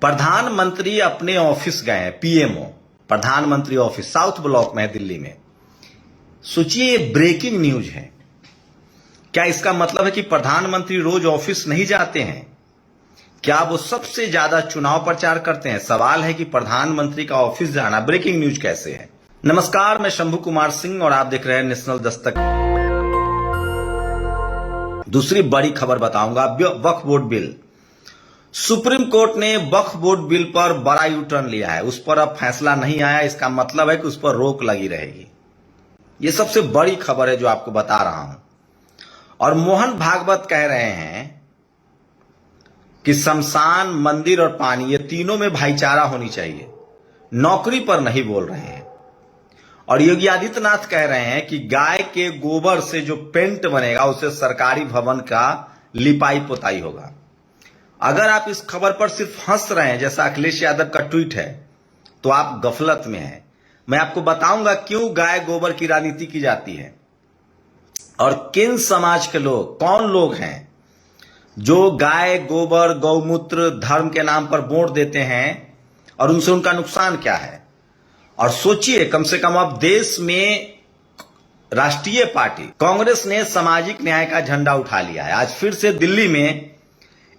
प्रधानमंत्री अपने ऑफिस गए हैं, पीएमओ प्रधानमंत्री ऑफिस साउथ ब्लॉक में है दिल्ली में। सोचिए, ब्रेकिंग न्यूज है। क्या इसका मतलब है कि प्रधानमंत्री रोज ऑफिस नहीं जाते हैं? क्या वो सबसे ज्यादा चुनाव प्रचार करते हैं? सवाल है कि प्रधानमंत्री का ऑफिस जाना ब्रेकिंग न्यूज कैसे है। नमस्कार, मैं शंभू कुमार सिंह और आप देख रहे हैं नेशनल दस्तक। दूसरी बड़ी खबर बताऊंगा, वक्फ बोर्ड बिल। सुप्रीम कोर्ट ने वक्फ बोर्ड बिल पर बड़ा यू टर्न लिया है। उस पर अब फैसला नहीं आया, इसका मतलब है कि उस पर रोक लगी रहेगी। यह सबसे बड़ी खबर है जो आपको बता रहा हूं। और मोहन भागवत कह रहे हैं कि शमशान, मंदिर और पानी, ये तीनों में भाईचारा होनी चाहिए, नौकरी पर नहीं बोल रहे हैं। और योगी आदित्यनाथ कह रहे हैं कि गाय के गोबर से जो पेंट बनेगा उससे सरकारी भवन का लिपाई पोताई होगा। अगर आप इस खबर पर सिर्फ हंस रहे हैं, जैसा अखिलेश यादव का ट्वीट है, तो आप गफलत में हैं। मैं आपको बताऊंगा क्यों गाय गोबर की राजनीति की जाती है और किन समाज के लोग, कौन लोग हैं जो गाय गोबर, गौमूत्र, धर्म के नाम पर वोट देते हैं और उनसे उनका नुकसान क्या है। और सोचिए, कम से कम अब देश में राष्ट्रीय पार्टी कांग्रेस ने सामाजिक न्याय का झंडा उठा लिया है। आज फिर से दिल्ली में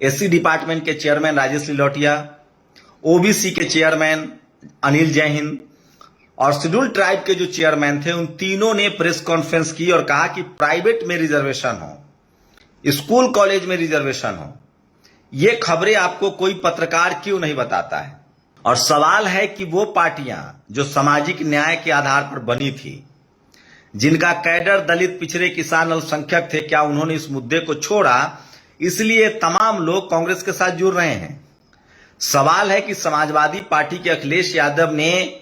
एससी डिपार्टमेंट के चेयरमैन राजेश लिलोटिया, ओबीसी के चेयरमैन अनिल जैन और शेड्यूल ट्राइब के जो चेयरमैन थे, उन तीनों ने प्रेस कॉन्फ्रेंस की और कहा कि प्राइवेट में रिजर्वेशन हो, स्कूल कॉलेज में रिजर्वेशन हो। ये खबरें आपको कोई पत्रकार क्यों नहीं बताता है? और सवाल है कि वो पार्टियां जो सामाजिक न्याय के आधार पर बनी थी, जिनका कैडर दलित, पिछड़े, किसान, अल्पसंख्यक थे, क्या उन्होंने इस मुद्दे को छोड़ा? इसलिए तमाम लोग कांग्रेस के साथ जुड़ रहे हैं। सवाल है कि समाजवादी पार्टी के अखिलेश यादव ने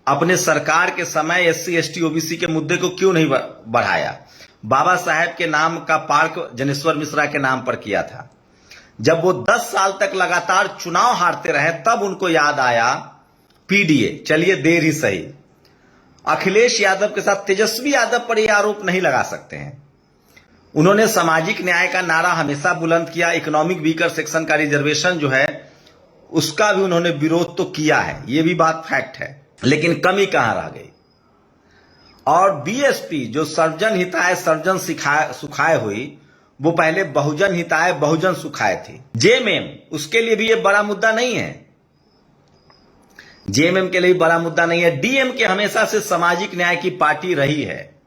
अपने सरकार के समय एससी, एसटी, ओबीसी के मुद्दे को क्यों नहीं बढ़ाया? बाबा साहेब के नाम का पार्क जनेश्वर मिश्रा के नाम पर किया था। जब वो 10 साल तक लगातार चुनाव हारते रहे, तब उनको याद आया पीडीए। चलिए, देर ही सही। अखिलेश यादव के साथ तेजस्वी यादव पर यह आरोप नहीं लगा सकते हैं। उन्होंने सामाजिक न्याय का नारा हमेशा बुलंद किया। इकोनॉमिक वीकर सेक्शन का रिजर्वेशन जो है, उसका भी उन्होंने विरोध तो किया है, यह भी बात फैक्ट है। लेकिन कमी कहां रह गई? और बीएसपी जो सर्वजन हिताय सर्वजन सुखाय हुई, वो पहले बहुजन हिताय बहुजन सुखाय थी। जेएमएम, उसके लिए भी ये बड़ा मुद्दा नहीं है। जेएमएम के लिए बड़ा मुद्दा नहीं है। डीएमके हमेशा से सामाजिक न्याय की पार्टी रही है।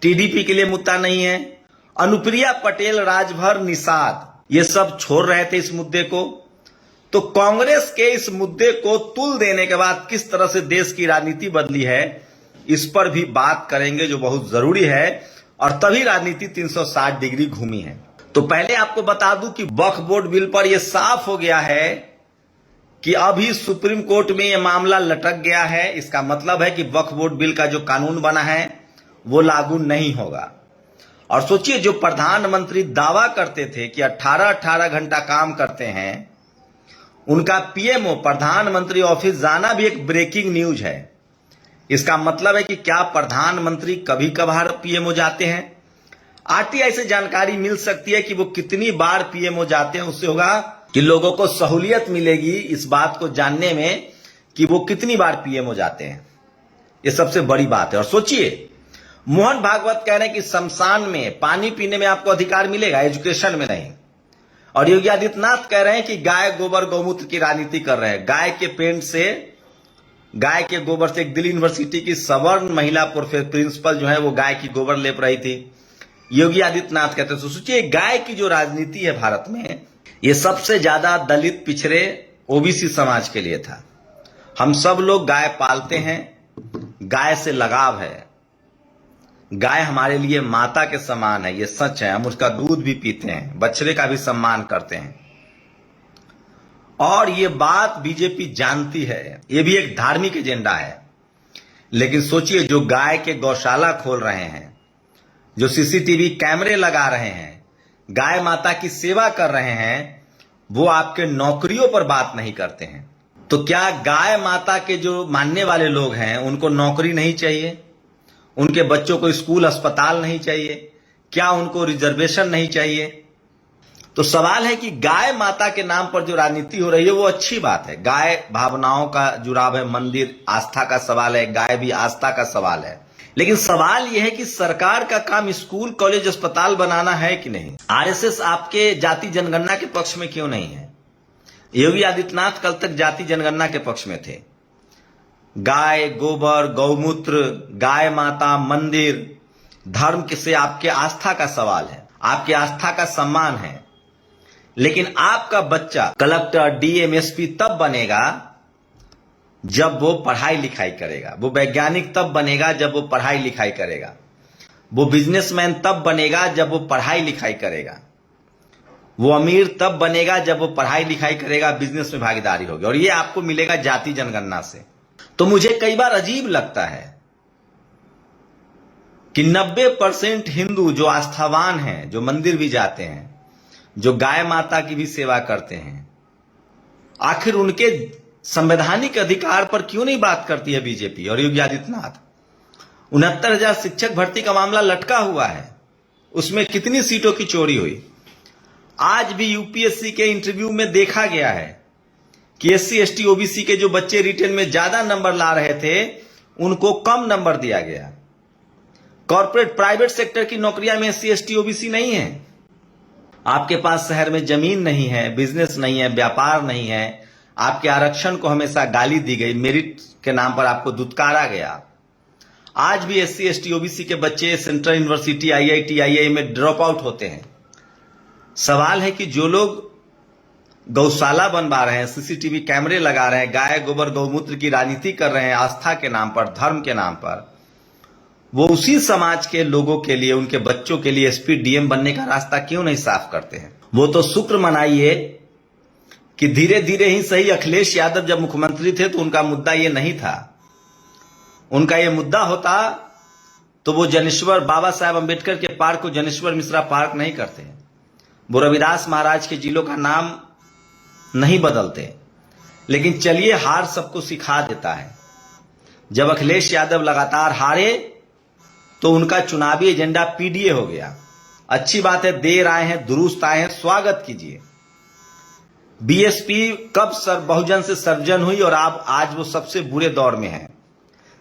टीडीपी के लिए मुद्दा नहीं है। अनुप्रिया पटेल, राजभर निषाद, ये सब छोड़ रहे थे इस मुद्दे को। तो कांग्रेस के इस मुद्दे को तुल देने के बाद किस तरह से देश की राजनीति बदली है, इस पर भी बात करेंगे, जो बहुत जरूरी है। और तभी राजनीति 360 डिग्री घूमी है। तो पहले आपको बता दूं कि वक्फ बोर्ड बिल पर यह साफ हो गया है कि अभी सुप्रीम कोर्ट में यह मामला लटक गया है। इसका मतलब है कि वक्फ बोर्ड बिल का जो कानून बना है वो लागू नहीं होगा। और सोचिए, जो प्रधानमंत्री दावा करते थे कि 18-18 घंटा काम करते हैं, उनका पीएमओ प्रधानमंत्री ऑफिस जाना भी एक ब्रेकिंग न्यूज है। इसका मतलब है कि क्या प्रधानमंत्री कभी कभार पीएमओ जाते हैं? आरटीआई से जानकारी मिल सकती है कि वो कितनी बार पीएमओ जाते हैं। उससे होगा कि लोगों को सहूलियत मिलेगी इस बात को जानने में कि वो कितनी बार पीएमओ जाते हैं। ये सबसे बड़ी बात है। और सोचिए, मोहन भागवत कह रहे हैं कि शमशान में पानी पीने में आपको अधिकार मिलेगा, एजुकेशन में नहीं। और योगी आदित्यनाथ कह रहे हैं कि गाय गोबर गौमूत्र की राजनीति कर रहे हैं। गाय के पेंट से, गाय के गोबर से एक दिल्ली यूनिवर्सिटी की सवर्ण महिला प्रिंसिपल जो है, वो गाय की गोबर लेप रही थी। योगी आदित्यनाथ कहते हैं। तो सोचिए, गाय की जो राजनीति है भारत में, ये सबसे ज्यादा दलित, पिछड़े, ओबीसी समाज के लिए था। हम सब लोग गाय पालते हैं, गाय से लगाव है। गाय हमारे लिए माता के समान है, ये सच है। हम उसका दूध भी पीते हैं, बछड़े का भी सम्मान करते हैं। और ये बात बीजेपी जानती है, ये भी एक धार्मिक एजेंडा है। लेकिन सोचिए, जो गाय के गौशाला खोल रहे हैं, जो सीसीटीवी कैमरे लगा रहे हैं, गाय माता की सेवा कर रहे हैं, वो आपके नौकरियों पर बात नहीं करते हैं। तो क्या गाय माता के जो मानने वाले लोग हैं, उनको नौकरी नहीं चाहिए? उनके बच्चों को स्कूल, अस्पताल नहीं चाहिए? क्या उनको रिजर्वेशन नहीं चाहिए? तो सवाल है कि गाय माता के नाम पर जो राजनीति हो रही है वो अच्छी बात है। गाय भावनाओं का जुड़ाव है, मंदिर आस्था का सवाल है, गाय भी आस्था का सवाल है। लेकिन सवाल यह है कि सरकार का काम स्कूल, कॉलेज, अस्पताल बनाना है कि नहीं। आरएसएस आपके जाति जनगणना के पक्ष में क्यों नहीं है? योगी आदित्यनाथ कल तक जाति जनगणना के पक्ष में थे। गाय, गोबर, गौमूत्र, गाय माता, मंदिर, धर्म से आपके आस्था का सवाल है, आपके आस्था का सम्मान है। लेकिन आपका बच्चा कलेक्टर, डीएम, एसपी तब बनेगा जब वो पढ़ाई लिखाई करेगा। वो वैज्ञानिक तब बनेगा जब वो पढ़ाई लिखाई करेगा। वो बिजनेसमैन तब बनेगा जब वो पढ़ाई लिखाई करेगा। वो अमीर तब बनेगा जब वो पढ़ाई लिखाई करेगा, बिजनेस में भागीदारी होगी। और ये आपको मिलेगा जाति जनगणना से। तो मुझे कई बार अजीब लगता है कि 90% हिंदू जो आस्थावान हैं, जो मंदिर भी जाते हैं, जो गाय माता की भी सेवा करते हैं, आखिर उनके संवैधानिक अधिकार पर क्यों नहीं बात करती है बीजेपी और योगी आदित्यनाथ। 69,000 शिक्षक भर्ती का मामला लटका हुआ है, उसमें कितनी सीटों की चोरी हुई। आज भी यूपीएससी के इंटरव्यू में देखा गया है कि एससी, एसटी, ओबीसी के जो बच्चे रिटेन में ज्यादा नंबर ला रहे थे उनको कम नंबर दिया गया। कॉर्पोरेट, प्राइवेट सेक्टर की नौकरियां में एससी, एसटी, ओबीसी नहीं है। आपके पास शहर में जमीन नहीं है, बिजनेस नहीं है, व्यापार नहीं है। आपके आरक्षण को हमेशा गाली दी गई, मेरिट के नाम पर आपको दुत्कारा गया। आज भी एससी, एसटी, ओबीसी के बच्चे सेंट्रल यूनिवर्सिटी, आईआईटी, आईआईएम में ड्रॉप आउट होते हैं। सवाल है कि जो लोग गौशाला बनवा रहे हैं, सीसीटीवी कैमरे लगा रहे हैं, गाय, गोबर, गौमूत्र की राजनीति कर रहे हैं आस्था के नाम पर, धर्म के नाम पर, वो उसी समाज के लोगों के लिए, उनके बच्चों के लिए एसपी, डीएम बनने का रास्ता क्यों नहीं साफ करते हैं। वो तो शुक्र मनाइए कि धीरे धीरे ही सही अखिलेश यादव जब मुख्यमंत्री थे तो उनका मुद्दा ये नहीं था। उनका ये मुद्दा होता तो वो जनेश्वर, बाबा साहेब अंबेडकर के पार्क को जनेश्वर मिश्रा पार्क नहीं करते, वो रविदास महाराज के जिलों का नाम नहीं बदलते। लेकिन चलिए, हार सबको सिखा देता है। जब अखिलेश यादव लगातार हारे तो उनका चुनावी एजेंडा पीडीए हो गया। अच्छी बात है, देर आए हैं, दुरुस्त आए हैं, स्वागत कीजिए। बीएसपी कब बहुजन से सर्वजन हुई और आज वो सबसे बुरे दौर में है।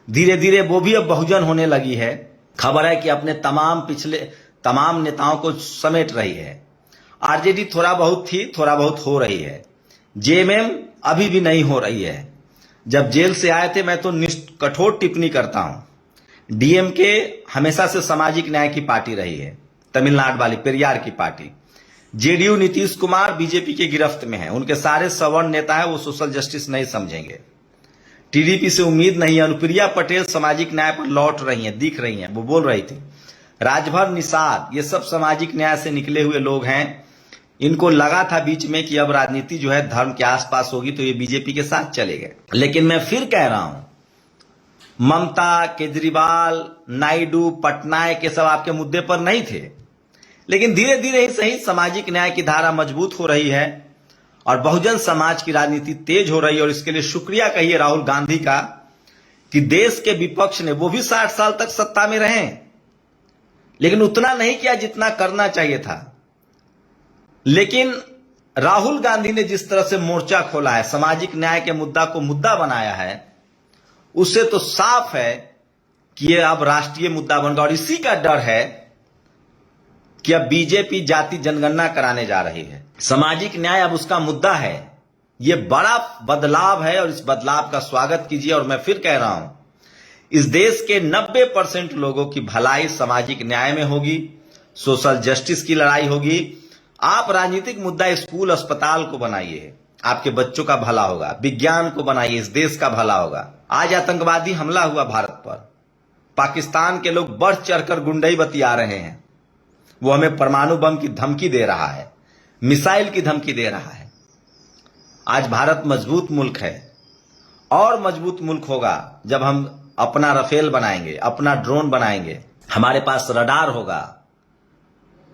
धीरे धीरे वो भी अब बहुजन होने लगी है। खबर है कि अपने तमाम नेताओं को समेट रही है। आरजेडी थोड़ा बहुत थी, थोड़ा बहुत हो रही है। जेएमएम अभी भी नहीं हो रही है। जब जेल से आए थे मैं तो कठोर टिप्पणी करता हूं। डीएमके हमेशा से सामाजिक न्याय की पार्टी रही है, तमिलनाडु वाली पेरियार की party. JDU Nitish Kumar BJP के गिरफ्त में है, उनके सारे सवर्ण नेता है, वो सोशल जस्टिस नहीं समझेंगे। टीडीपी से उम्मीद नहीं है। अनुप्रिया पटेल सामाजिक न्याय पर लौट रही हैं, दिख रही हैं, वो बोल रही थी। राजभर निषाद, ये सब सामाजिक न्याय से निकले हुए लोग हैं। इनको लगा था बीच में कि अब राजनीति जो है धर्म के आसपास होगी तो ये बीजेपी के साथ चले गए। लेकिन मैं फिर कह रहा हूं, ममता, केजरीवाल, नायडू, पटनायक के सब आपके मुद्दे पर नहीं थे। लेकिन धीरे धीरे ही सही सामाजिक न्याय की धारा मजबूत हो रही है और बहुजन समाज की राजनीति तेज हो रही है। और इसके लिए शुक्रिया कहिए राहुल गांधी का कि देश के विपक्ष ने, वो भी 60 साल तक सत्ता में रहे, लेकिन उतना नहीं किया जितना करना चाहिए था। लेकिन राहुल गांधी ने जिस तरह से मोर्चा खोला है, सामाजिक न्याय के मुद्दा को मुद्दा बनाया है, उससे तो साफ है कि यह अब राष्ट्रीय मुद्दा बन गया। और इसी का डर है कि अब बीजेपी जाति जनगणना कराने जा रही है। सामाजिक न्याय अब उसका मुद्दा है। यह बड़ा बदलाव है और इस बदलाव का स्वागत कीजिए। और मैं फिर कह रहा हूं, इस देश के 90% लोगों की भलाई सामाजिक न्याय में होगी, सोशल जस्टिस की लड़ाई होगी। आप राजनीतिक मुद्दा स्कूल, अस्पताल को बनाइए, आपके बच्चों का भला होगा। विज्ञान को बनाइए, इस देश का भला होगा। आज आतंकवादी हमला हुआ भारत पर, पाकिस्तान के लोग बढ़ चढ़कर गुंडई बतिया रहे हैं। वो हमें परमाणु बम की धमकी दे रहा है, मिसाइल की धमकी दे रहा है। आज भारत मजबूत मुल्क है और मजबूत मुल्क होगा जब हम अपना राफेल बनाएंगे, अपना ड्रोन बनाएंगे, हमारे पास रडार होगा,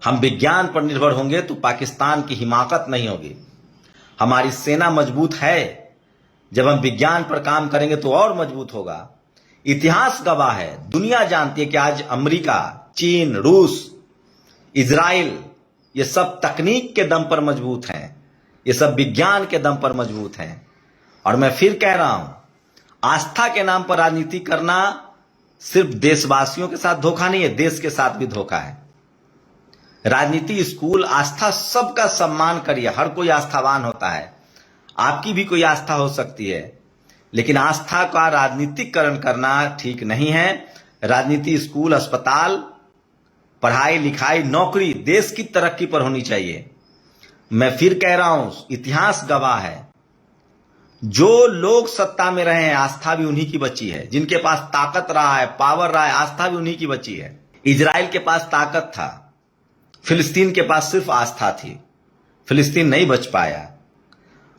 हम विज्ञान पर निर्भर होंगे तो पाकिस्तान की हिमाकत नहीं होगी। हमारी सेना मजबूत है, जब हम विज्ञान पर काम करेंगे तो और मजबूत होगा। इतिहास गवाह है, दुनिया जानती है कि आज अमेरिका, चीन, रूस, इजराइल ये सब तकनीक के दम पर मजबूत हैं, ये सब विज्ञान के दम पर मजबूत हैं। और मैं फिर कह रहा हूं, आस्था के नाम पर राजनीति करना सिर्फ देशवासियों के साथ धोखा नहीं है, देश के साथ भी धोखा है। राजनीति, स्कूल, आस्था, सबका सम्मान करिए। हर कोई आस्थावान होता है, आपकी भी कोई आस्था हो सकती है, लेकिन आस्था का राजनीतिकरण करना ठीक नहीं है। राजनीति स्कूल, अस्पताल, पढ़ाई लिखाई, नौकरी, देश की तरक्की पर होनी चाहिए। मैं फिर कह रहा हूं, इतिहास गवाह है, जो लोग सत्ता में रहे हैं आस्था भी उन्हीं की बची है। जिनके पास ताकत रहा है, पावर रहा है, आस्था भी उन्हीं की बची है। इजराइल के पास ताकत था, फिलिस्तीन के पास सिर्फ आस्था थी, फिलिस्तीन नहीं बच पाया।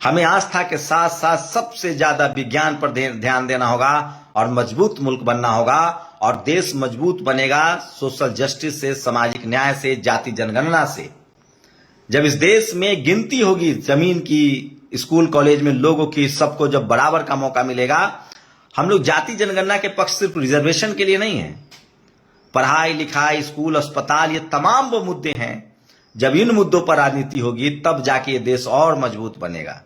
हमें आस्था के साथ साथ सबसे ज्यादा विज्ञान पर ध्यान देना होगा और मजबूत मुल्क बनना होगा। और देश मजबूत बनेगा सोशल जस्टिस से, सामाजिक न्याय से, जाति जनगणना से। जब इस देश में गिनती होगी जमीन की, स्कूल कॉलेज में लोगों की, सबको जब बराबर का मौका मिलेगा। हम लोग जाति जनगणना के पक्ष सिर्फ रिजर्वेशन के लिए नहीं है। पढ़ाई लिखाई, स्कूल, अस्पताल, ये तमाम वो मुद्दे हैं। जब इन मुद्दों पर राजनीति होगी तब जाके ये देश और मजबूत बनेगा।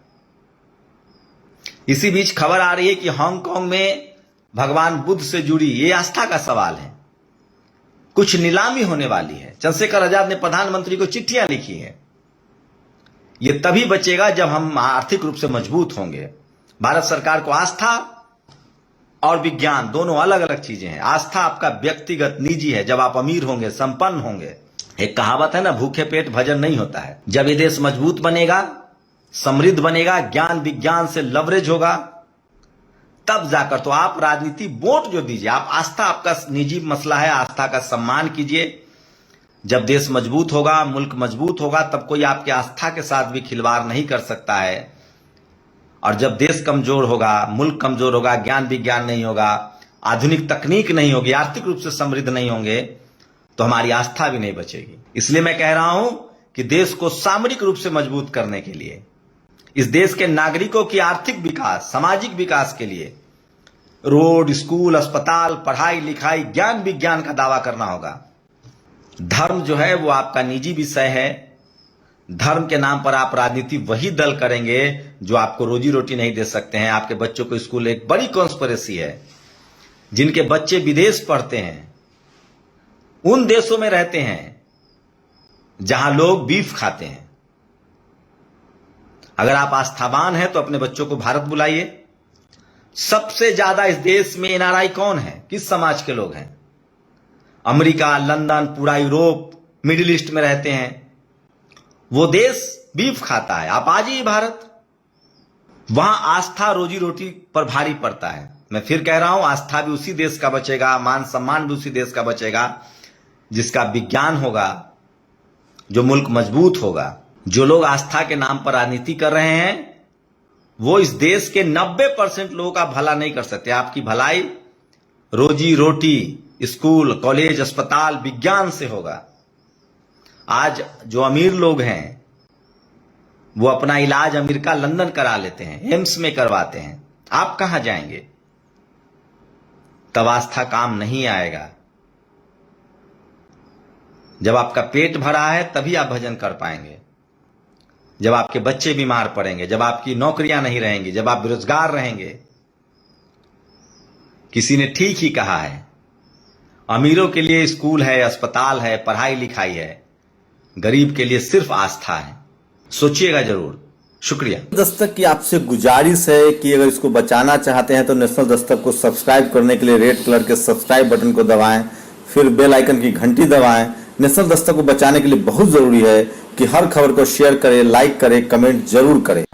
इसी बीच खबर आ रही है कि हांगकांग में भगवान बुद्ध से जुड़ी, ये आस्था का सवाल है, कुछ नीलामी होने वाली है। चंद्रशेखर आजाद ने प्रधानमंत्री को चिट्ठियां लिखी हैं। ये तभी बचेगा जब हम आर्थिक रूप से मजबूत होंगे। भारत सरकार को आस्था और विज्ञान दोनों अलग अलग चीजें हैं। आस्था आपका व्यक्तिगत निजी है, जब आप अमीर होंगे, संपन्न होंगे। एक कहावत है ना, भूखे पेट भजन नहीं होता है। जब ये देश मजबूत बनेगा, समृद्ध बनेगा, ज्ञान विज्ञान से लवरेज होगा, तब जाकर तो आप राजनीति, वोट जो दीजिए, आप आस्था, आपका निजी मसला है, आस्था का सम्मान कीजिए। जब देश मजबूत होगा, मुल्क मजबूत होगा, तब कोई आपके आस्था के साथ भी खिलवाड़ नहीं कर सकता है। और जब देश कमजोर होगा, मुल्क कमजोर होगा, ज्ञान विज्ञान नहीं होगा, आधुनिक तकनीक नहीं होगी, आर्थिक रूप से समृद्ध नहीं होंगे, तो हमारी आस्था भी नहीं बचेगी। इसलिए मैं कह रहा हूं कि देश को सामरिक रूप से मजबूत करने के लिए, इस देश के नागरिकों की आर्थिक विकास, सामाजिक विकास के लिए रोड, स्कूल, अस्पताल, पढ़ाई लिखाई, ज्ञान विज्ञान का दावा करना होगा। धर्म जो है वो आपका निजी विषय है। धर्म के नाम पर आप राजनीति वही दल करेंगे जो आपको रोजी रोटी नहीं दे सकते हैं। आपके बच्चों को स्कूल, एक बड़ी कॉन्स्पिरेसी है, जिनके बच्चे विदेश पढ़ते हैं, उन देशों में रहते हैं जहां लोग बीफ खाते हैं। अगर आप आस्थावान हैं तो अपने बच्चों को भारत बुलाइए। सबसे ज्यादा इस देश में एनआरआई कौन है, किस समाज के लोग हैं? अमेरिका, लंदन, पूरा यूरोप, मिडिल ईस्ट में रहते हैं। वो देश बीफ खाता है, आप आ जाइए भारत, वहां आस्था रोजी रोटी पर भारी पड़ता है। मैं फिर कह रहा हूं, आस्था भी उसी देश का बचेगा, मान सम्मान भी उसी देश का बचेगा जिसका विज्ञान होगा, जो मुल्क मजबूत होगा। जो लोग आस्था के नाम पर राजनीति कर रहे हैं वो इस देश के 90% लोगों का भला नहीं कर सकते। आपकी भलाई रोजी रोटी, स्कूल, कॉलेज, अस्पताल, विज्ञान से होगा। आज जो अमीर लोग हैं वो अपना इलाज अमेरिका, लंदन करा लेते हैं, एम्स में करवाते हैं। आप कहां जाएंगे? तब आस्था काम नहीं आएगा। जब आपका पेट भरा है तभी आप भजन कर पाएंगे। जब आपके बच्चे बीमार पड़ेंगे, जब आपकी नौकरियां नहीं रहेंगी, जब आप बेरोजगार रहेंगे। किसी ने ठीक ही कहा है, अमीरों के लिए स्कूल है, अस्पताल है, पढ़ाई लिखाई है, गरीब के लिए सिर्फ आस्था है। सोचिएगा जरूर। शुक्रिया। दस्तक की आपसे गुजारिश है कि अगर इसको बचाना चाहते हैं तो नेशनल दस्तक को सब्सक्राइब करने के लिए रेड कलर के सब्सक्राइब बटन को दबाएं, फिर बेल आइकन की घंटी दबाएं। नेशनल दस्तक को बचाने के लिए बहुत जरूरी है कि हर खबर को शेयर करें, लाइक करें, कमेंट जरूर करें।